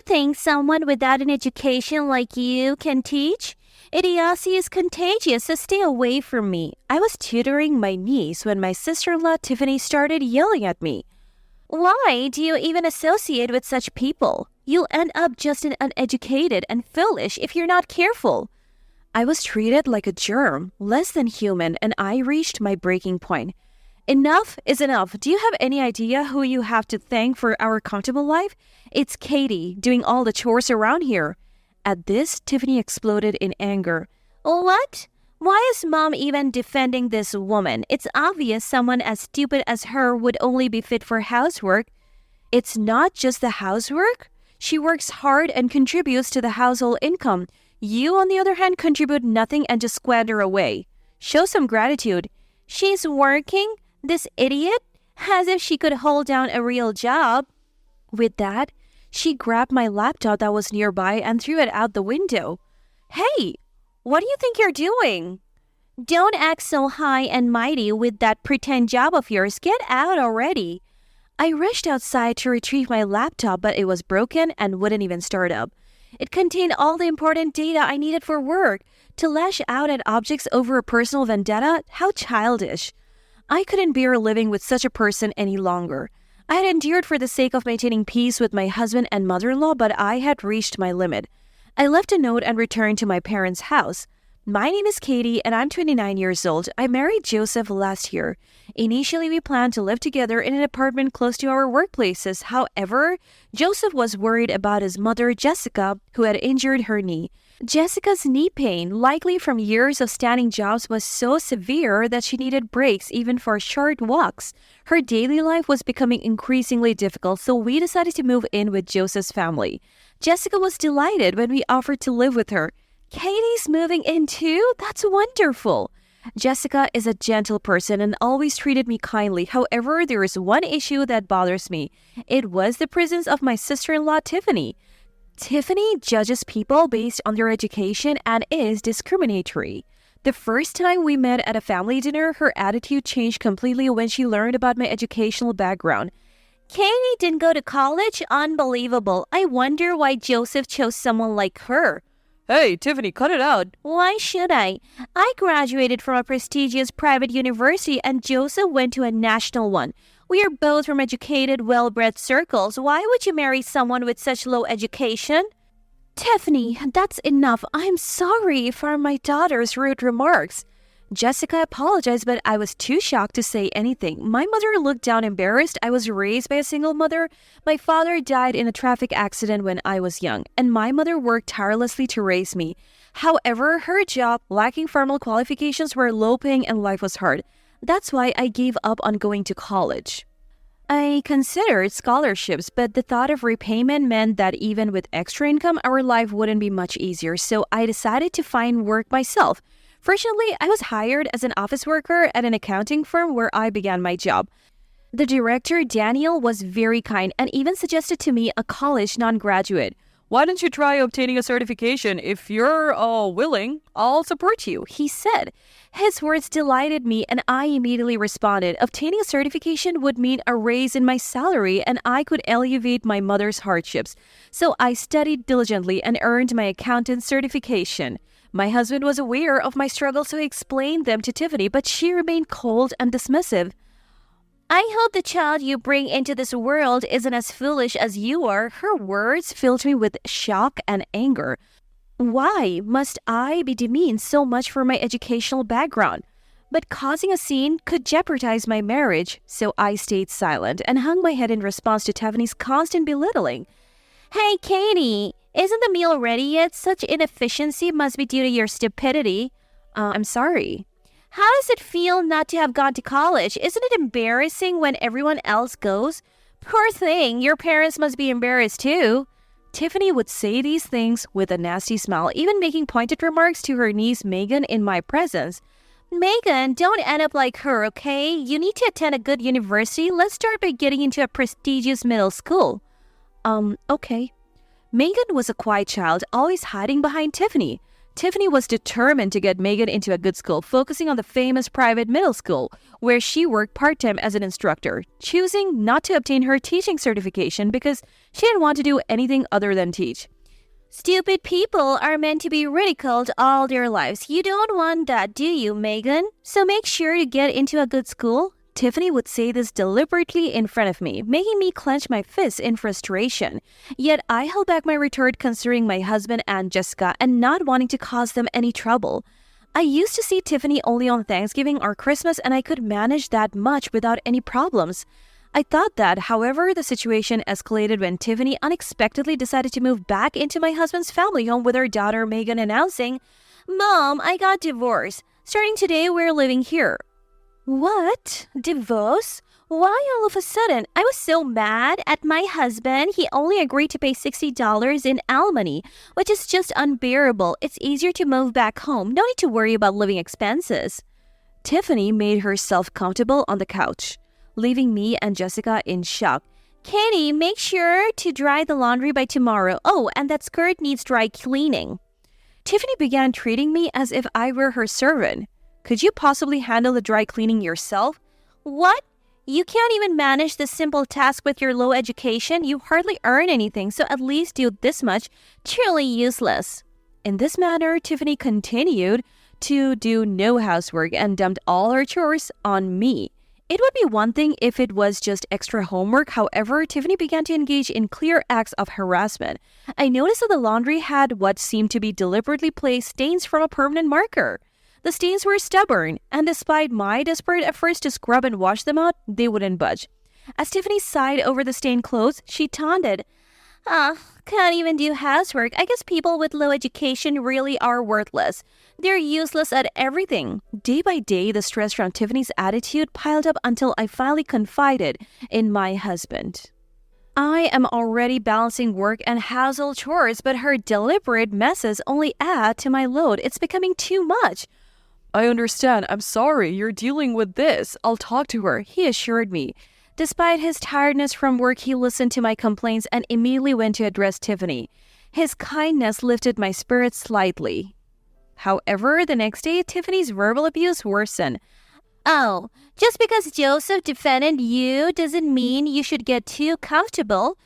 think someone without an education like you can teach? Idiocy is contagious, so stay away from me. I was tutoring my niece when my sister-in-law Tiffany started yelling at me. Why do you even associate with such people? You'll end up just as uneducated and foolish if you're not careful. I was treated like a germ, less than human, and I reached my breaking point. Enough is enough. Do you have any idea who you have to thank for our comfortable life? It's Katie, doing all the chores around here. At this, Tiffany exploded in anger. What? Why is Mom even defending this woman? It's obvious someone as stupid as her would only be fit for housework. It's not just the housework. She works hard and contributes to the household income. You, on the other hand, contribute nothing and just squander away. Show some gratitude. She's working? This idiot? As if she could hold down a real job. With that, she grabbed my laptop that was nearby and threw it out the window. Hey, what do you think you're doing? Don't act so high and mighty with that pretend job of yours. Get out already. I rushed outside to retrieve my laptop, but it was broken and wouldn't even start up. It contained all the important data I needed for work. To lash out at objects over a personal vendetta? How childish. I couldn't bear living with such a person any longer. I had endured for the sake of maintaining peace with my husband and mother-in-law, but I had reached my limit. I left a note and returned to my parents' house. My name is Katie and I'm 29 years old. I married Joseph last year. Initially, we planned to live together in an apartment close to our workplaces. However, Joseph was worried about his mother, Jessica, who had injured her knee. Jessica's knee pain, likely from years of standing jobs, was so severe that she needed breaks even for short walks. Her daily life was becoming increasingly difficult, so we decided to move in with Joseph's family. Jessica was delighted when we offered to live with her. Katie's moving in too? That's wonderful. Jessica is a gentle person and always treated me kindly. However, there is one issue that bothers me. It was the presence of my sister-in-law, Tiffany. Tiffany judges people based on their education and is discriminatory. The first time we met at a family dinner, her attitude changed completely when she learned about my educational background. Katie didn't go to college? Unbelievable. I wonder why Joseph chose someone like her. Hey, Tiffany, cut it out. Why should I? I graduated from a prestigious private university and Joseph went to a national one. We are both from educated, well-bred circles. Why would you marry someone with such low education? Tiffany, that's enough. I'm sorry for my daughter's rude remarks. Jessica apologized, but I was too shocked to say anything. My mother looked down embarrassed. I was raised by a single mother. My father died in a traffic accident when I was young, and my mother worked tirelessly to raise me. However, her job, lacking formal qualifications, were low-paying and life was hard. That's why I gave up on going to college. I considered scholarships, but the thought of repayment meant that even with extra income, our life wouldn't be much easier, so I decided to find work myself. Fortunately, I was hired as an office worker at an accounting firm where I began my job. The director, Daniel, was very kind and even suggested to me a college non-graduate. Why don't you try obtaining a certification? If you're willing, I'll support you, he said. His words delighted me and I immediately responded. Obtaining a certification would mean a raise in my salary and I could alleviate my mother's hardships. So I studied diligently and earned my accountant's certification. My husband was aware of my struggles, so he explained them to Tiffany, but she remained cold and dismissive. I hope the child you bring into this world isn't as foolish as you are. Her words filled me with shock and anger. Why must I be demeaned so much for my educational background? But causing a scene could jeopardize my marriage, so I stayed silent and hung my head in response to Tiffany's constant belittling. Hey, Katie, isn't the meal ready yet? Such inefficiency must be due to your stupidity. I'm sorry. How does it feel not to have gone to college? Isn't it embarrassing when everyone else goes? Poor thing, your parents must be embarrassed too. Tiffany would say these things with a nasty smile, even making pointed remarks to her niece Megan in my presence. Megan, don't end up like her, okay? You need to attend a good university. Let's start by getting into a prestigious middle school. Okay. Megan was a quiet child, always hiding behind Tiffany. Tiffany was determined to get Megan into a good school, focusing on the famous private middle school, where she worked part-time as an instructor, choosing not to obtain her teaching certification because she didn't want to do anything other than teach. Stupid people are meant to be ridiculed all their lives. You don't want that, do you, Megan? So make sure to get into a good school. Tiffany would say this deliberately in front of me, making me clench my fists in frustration. Yet I held back my retort considering my husband and Jessica and not wanting to cause them any trouble. I used to see Tiffany only on Thanksgiving or Christmas, and I could manage that much without any problems. I thought that, however, the situation escalated when Tiffany unexpectedly decided to move back into my husband's family home with her daughter Megan announcing, "Mom, I got divorced. Starting today, we're living here." What? Divorce? Why all of a sudden? I was so mad at my husband. He only agreed to pay $60 in alimony, which is just unbearable. It's easier to move back home. No need to worry about living expenses. Tiffany made herself comfortable on the couch, leaving me and Jessica in shock. "Katie, make sure to dry the laundry by tomorrow. Oh, and that skirt needs dry cleaning." Tiffany began treating me as if I were her servant. "Could you possibly handle the dry cleaning yourself?" "What? You can't even manage this simple task with your low education? You hardly earn anything, so at least do this much. Truly useless." In this manner, Tiffany continued to do no housework and dumped all her chores on me. It would be one thing if it was just extra homework. However, Tiffany began to engage in clear acts of harassment. I noticed that the laundry had what seemed to be deliberately placed stains from a permanent marker. The stains were stubborn, and despite my desperate efforts to scrub and wash them out, they wouldn't budge. As Tiffany sighed over the stained clothes, she taunted, Can't even do housework. I guess people with low education really are worthless. They're useless at everything." Day by day, the stress from Tiffany's attitude piled up until I finally confided in my husband. "I am already balancing work and household chores, but her deliberate messes only add to my load. It's becoming too much." I understand. I'm sorry. You're dealing with this. I'll talk to her, he assured me. Despite his tiredness from work, he listened to my complaints and immediately went to address Tiffany. His kindness lifted my spirits slightly. However, the next day, Tiffany's verbal abuse worsened. "Oh, just because Joseph defended you doesn't mean you should get too comfortable.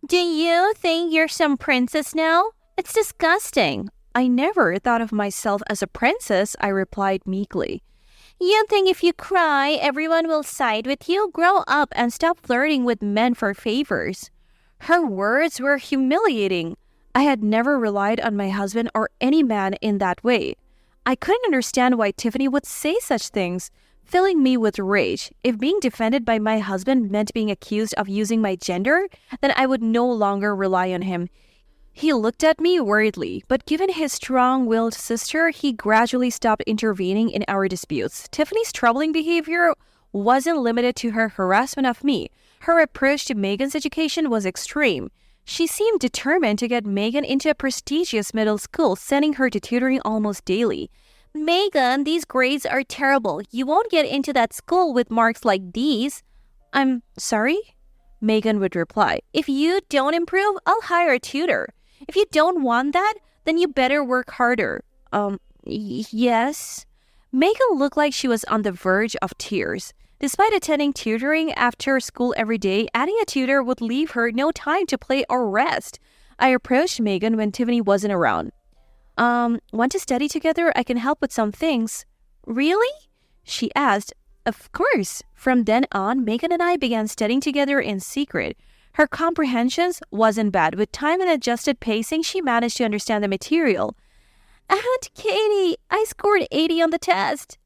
Do you think you're some princess now? It's disgusting." "I never thought of myself as a princess," I replied meekly. "You think if you cry, everyone will side with you? Grow up and stop flirting with men for favors." Her words were humiliating. I had never relied on my husband or any man in that way. I couldn't understand why Tiffany would say such things, filling me with rage. If being defended by my husband meant being accused of using my gender, then I would no longer rely on him. He looked at me worriedly, but given his strong-willed sister, he gradually stopped intervening in our disputes. Tiffany's troubling behavior wasn't limited to her harassment of me. Her approach to Megan's education was extreme. She seemed determined to get Megan into a prestigious middle school, sending her to tutoring almost daily. "Megan, these grades are terrible. You won't get into that school with marks like these." "I'm sorry?" Megan would reply. "If you don't improve, I'll hire a tutor. If you don't want that, then you better work harder." Yes." Megan looked like she was on the verge of tears. Despite attending tutoring after school every day, adding a tutor would leave her no time to play or rest. I approached Megan when Tiffany wasn't around. Want to study together? I can help with some things." "Really?" she asked. Of course. From then on, Megan and I began studying together in secret. Her comprehensions wasn't bad. With time and adjusted pacing, she managed to understand the material. "Aunt Katie, I scored 80 on the test."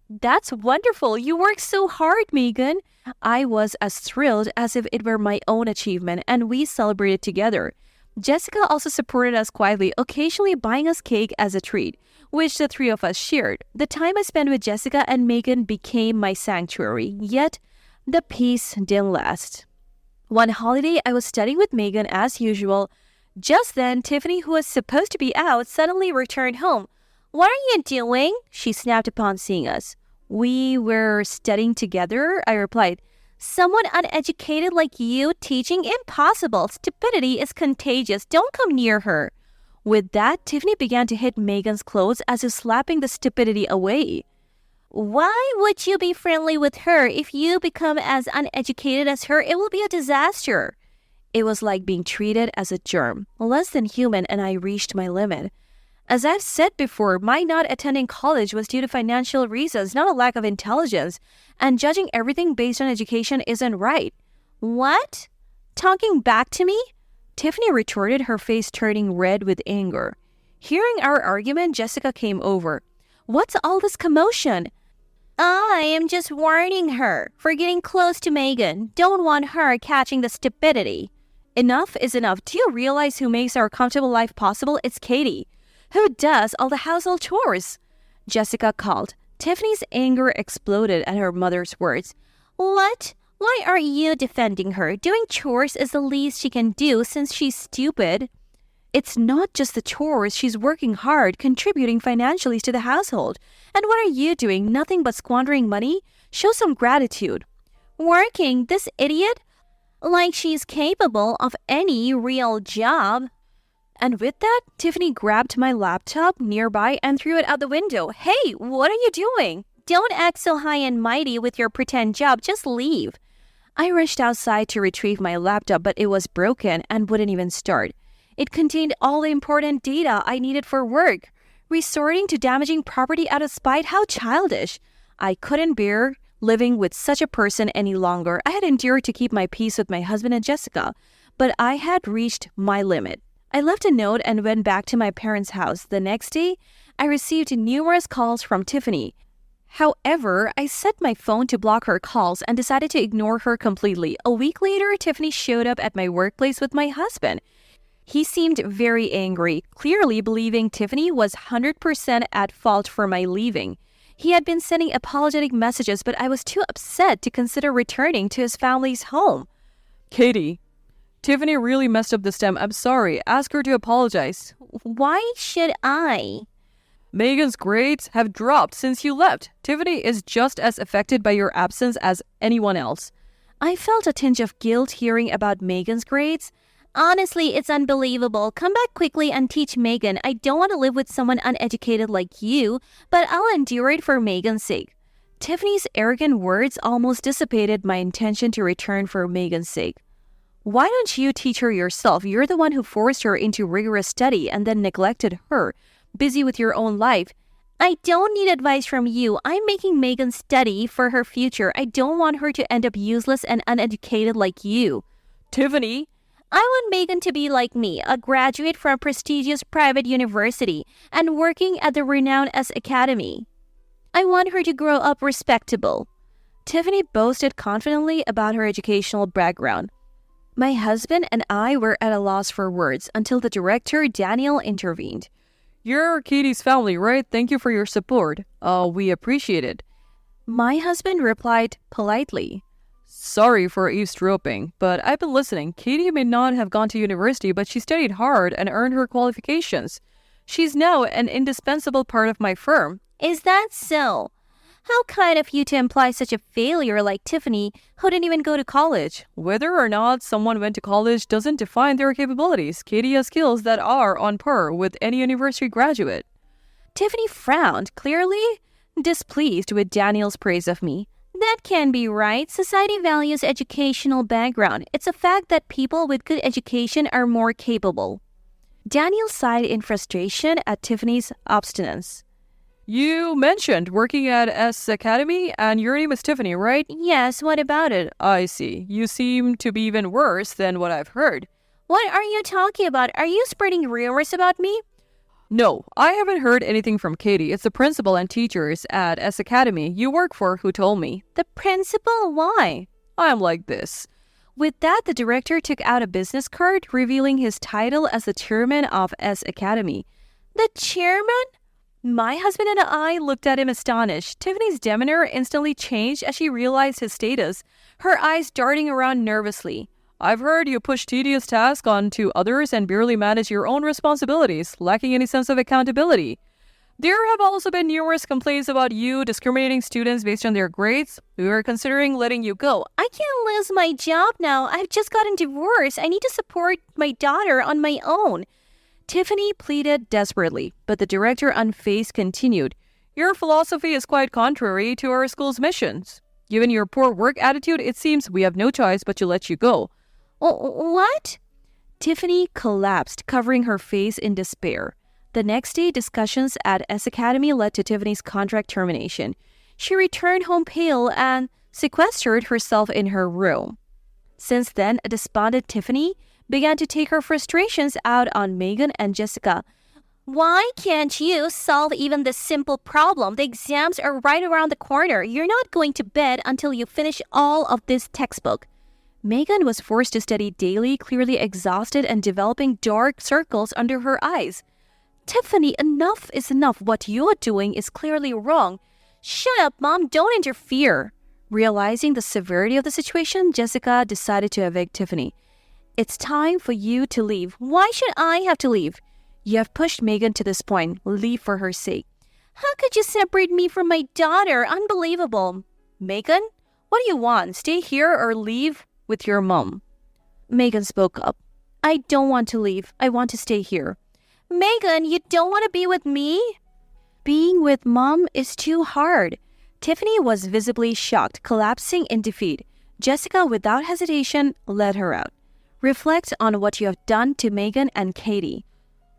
"That's wonderful. You worked so hard, Megan." I was as thrilled as if it were my own achievement, and we celebrated together. Jessica also supported us quietly, occasionally buying us cake as a treat, which the three of us shared. The time I spent with Jessica and Megan became my sanctuary, yet the peace didn't last. One holiday, I was studying with Megan as usual. Just then, Tiffany, who was supposed to be out, suddenly returned home. "What are you doing?" she snapped upon seeing us. "We were studying together," I replied. "Someone uneducated like you teaching? Impossible. Stupidity is contagious. Don't come near her." With that, Tiffany began to hit Megan's clothes as if slapping the stupidity away. Why would you be friendly with her? If you become as uneducated as her, it will be a disaster. It was like being treated as a germ, less than human, and I reached my limit. As I've said before, my not attending college was due to financial reasons, not a lack of intelligence, and judging everything based on education isn't right. What? Talking back to me? Tiffany retorted, her face turning red with anger. Hearing our argument, Jessica came over. What's all this commotion? I am just warning her for getting close to Megan. Don't want her catching the stupidity. Enough is enough. Do you realize who makes our comfortable life possible? It's Katie. Who does all the household chores? Jessica called. Tiffany's anger exploded at her mother's words. What? Why are you defending her? Doing chores is the least she can do since she's stupid. It's not just the chores. She's working hard, contributing financially to the household. And what are you doing? Nothing but squandering money? Show some gratitude. Working? This idiot? Like she's capable of any real job. And with that, Tiffany grabbed my laptop nearby and threw it out the window. Hey, what are you doing? Don't act so high and mighty with your pretend job. Just leave. I rushed outside to retrieve my laptop, but it was broken and wouldn't even start. It contained all the important data I needed for work. Resorting to damaging property out of spite? How childish. I couldn't bear living with such a person any longer. I had endured to keep my peace with my husband and Jessica, but I had reached my limit. I left a note and went back to my parents' house. The next day, I received numerous calls from Tiffany. However, I set my phone to block her calls and decided to ignore her completely. A week later, Tiffany showed up at my workplace with my husband. He seemed very angry, clearly believing Tiffany was 100% at fault for my leaving. He had been sending apologetic messages, but I was too upset to consider returning to his family's home. Katie, Tiffany really messed up this time. I'm sorry. Ask her to apologize. Why should I? Megan's grades have dropped since you left. Tiffany is just as affected by your absence as anyone else. I felt a tinge of guilt hearing about Megan's grades. Honestly, it's unbelievable. Come back quickly and teach Megan. I don't want to live with someone uneducated like you, but I'll endure it for Megan's sake. Tiffany's arrogant words almost dissipated my intention to return for Megan's sake. Why don't you teach her yourself? You're the one who forced her into rigorous study and then neglected her, busy with your own life. I don't need advice from you. I'm making Megan study for her future. I don't want her to end up useless and uneducated like you. Tiffany, I want Megan to be like me, a graduate from a prestigious private university and working at the renowned S Academy. I want her to grow up respectable. Tiffany boasted confidently about her educational background. My husband and I were at a loss for words until the director, Daniel, intervened. You're Katie's family, right? Thank you for your support. We appreciate it. My husband replied politely. Sorry for eavesdropping, but I've been listening. Katie may not have gone to university, but she studied hard and earned her qualifications. She's now an indispensable part of my firm. Is that so? How kind of you to imply such a failure like Tiffany, who didn't even go to college. Whether or not someone went to college doesn't define their capabilities. Katie has skills that are on par with any university graduate. Tiffany frowned, clearly displeased with Daniel's praise of me. That can be right. Society values educational background. It's a fact that people with good education are more capable. Daniel sighed in frustration at Tiffany's obstinance. You mentioned working at S Academy, and your name is Tiffany, right? Yes, what about it? I see. You seem to be even worse than what I've heard. What are you talking about? Are you spreading rumors about me? No, I haven't heard anything from Katie. It's the principal and teachers at S Academy you work for who told me. The principal? Why? I'm like this. With that, the director took out a business card revealing his title as the chairman of S Academy. The chairman? My husband and I looked at him astonished. Tiffany's demeanor instantly changed as she realized his status, her eyes darting around nervously. I've heard you push tedious tasks onto others and barely manage your own responsibilities, lacking any sense of accountability. There have also been numerous complaints about you discriminating students based on their grades. We are considering letting you go. I can't lose my job now. I've just gotten divorced. I need to support my daughter on my own. Tiffany pleaded desperately, but the director, unfazed, continued, "Your philosophy is quite contrary to our school's missions. Given your poor work attitude, it seems we have no choice but to let you go." What? Tiffany collapsed, covering her face in despair. The next day, discussions at S Academy led to Tiffany's contract termination. She returned home pale and sequestered herself in her room. Since then, a despondent Tiffany began to take her frustrations out on Megan and Jessica. Why can't you solve even this simple problem? The exams are right around the corner. You're not going to bed until you finish all of this textbook. Megan was forced to study daily, clearly exhausted and developing dark circles under her eyes. Tiffany, enough is enough. What you're doing is clearly wrong. Shut up, Mom. Don't interfere. Realizing the severity of the situation, Jessica decided to evict Tiffany. "It's time for you to leave." "Why should I have to leave?" "You have pushed Megan to this point. Leave for her sake." "How could you separate me from my daughter? Unbelievable." "Megan, what do you want? Stay here or leave with your mom?" Megan spoke up. "I don't want to leave. I want to stay here." "Megan, you don't want to be with me?" "Being with Mom is too hard." Tiffany was visibly shocked, collapsing in defeat. Jessica, without hesitation, led her out. "Reflect on what you have done to Megan and Katie."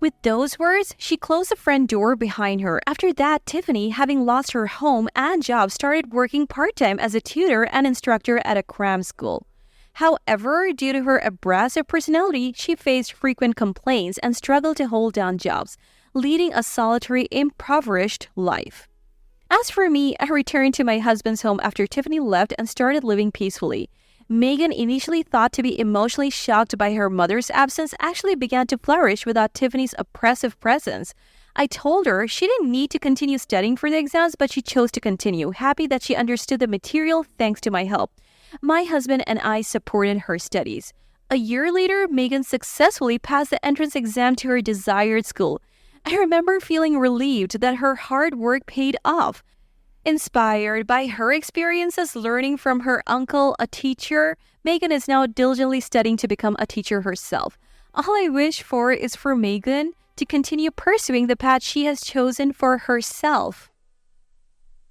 With those words, she closed the front door behind her. After that, Tiffany, having lost her home and job, started working part-time as a tutor and instructor at a cram school. However, due to her abrasive personality, she faced frequent complaints and struggled to hold down jobs, leading a solitary, impoverished life. As for me, I returned to my husband's home after Tiffany left and started living peacefully. Megan, initially thought to be emotionally shocked by her mother's absence, actually began to flourish without Tiffany's oppressive presence. I told her she didn't need to continue studying for the exams, but she chose to continue, happy that she understood the material thanks to my help. My husband and I supported her studies. A year later, Megan successfully passed the entrance exam to her desired school. I remember feeling relieved that her hard work paid off. Inspired by her experiences learning from her uncle, a teacher, Megan is now diligently studying to become a teacher herself. All I wish for is for Megan to continue pursuing the path she has chosen for herself.